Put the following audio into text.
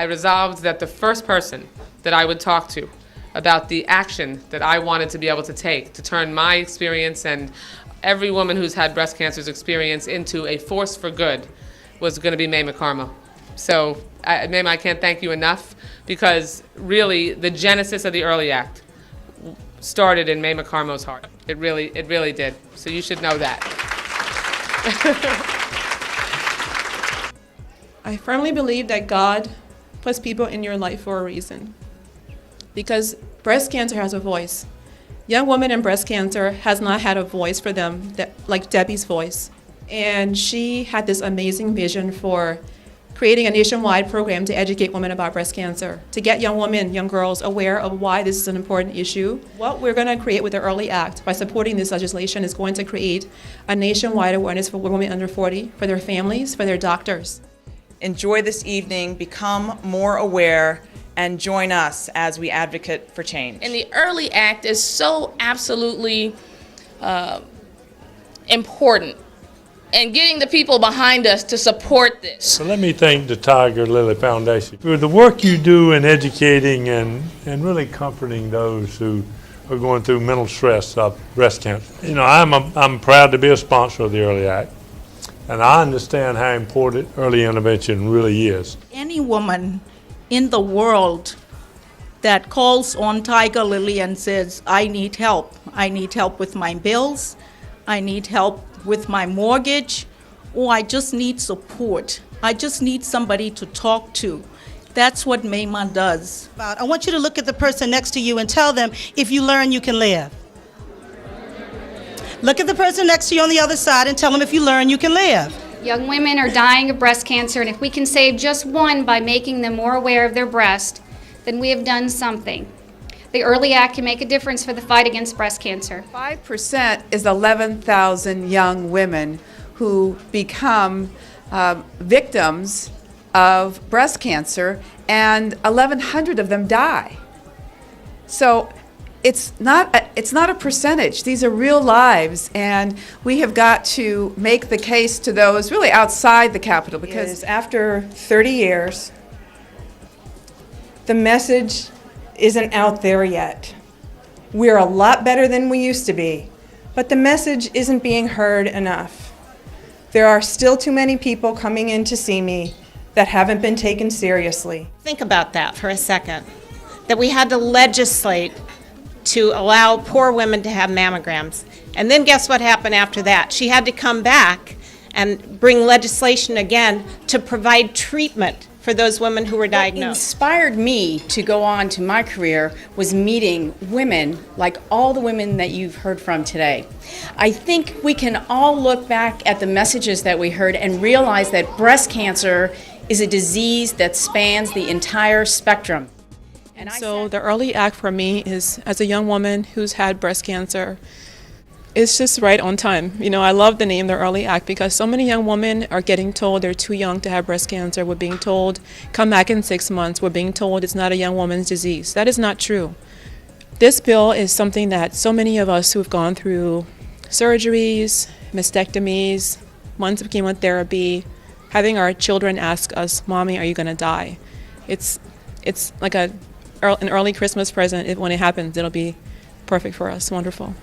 I resolved that the first person that I would talk to about the action that I wanted to be able to take to turn my experience and every woman who's had breast cancer's experience into a force for good was going to be May McCarmo. So, May, I can't thank you enough, because really the genesis of the Early Act started in May McCarmo's heart. It really did. So you should know that. I firmly believe that God puts people in your life for a reason, because breast cancer has a voice. Young women in breast cancer has not had a voice for them like Debbie's voice. And she had this amazing vision for creating a nationwide program to educate women about breast cancer, to get young women, young girls aware of why this is an important issue. What we're going to create with the Early Act by supporting this legislation is going to create a nationwide awareness for women under 40, for their families, for their doctors. Enjoy this evening, become more aware, and join us as we advocate for change. And the Early Act is so absolutely important, and getting the people behind us to support this. So let me thank the Tigerlily Foundation for the work you do in educating and really comforting those who are going through mental stress of breast cancer. You know, I'm proud to be a sponsor of the Early Act, and I understand how important early intervention really is. Any woman in the world that calls on Tigerlily and says, I need help with my bills, I need help with my mortgage, or I just need support, I just need somebody to talk to. That's what Mayma does. I want you to look at the person next to you and tell them, if you learn, you can live. Look at the person next to you on the other side and tell them, if you learn, you can live. Young women are dying of breast cancer, and if we can save just one by making them more aware of their breast, then we have done something. The Early Act can make a difference for the fight against breast cancer. 5% is 11,000 young women who become victims of breast cancer, and 1,100 of them die. So it's not a percentage. These are real lives, and we have got to make the case to those really outside the Capitol, because after 30 years, the message isn't out there yet. We're a lot better than we used to be, but the message isn't being heard enough. There are still too many people coming in to see me that haven't been taken seriously. Think about that for a second, that we had to legislate to allow poor women to have mammograms. And then guess what happened after that? She had to come back and bring legislation again to provide treatment for those women who were diagnosed. What inspired me to go on to my career was meeting women like all the women that you've heard from today. I think we can all look back at the messages that we heard and realize that breast cancer is a disease that spans the entire spectrum. And so the Early Act for me is, as a young woman who's had breast cancer, it's just right on time. You know, I love the name, the Early Act, because so many young women are getting told they're too young to have breast cancer. We're being told, come back in 6 months. We're being told it's not a young woman's disease. That is not true. This bill is something that so many of us who have gone through surgeries, mastectomies, months of chemotherapy, having our children ask us, Mommy, are you going to die? It's like an early Christmas present. When it happens, it'll be perfect for us. Wonderful.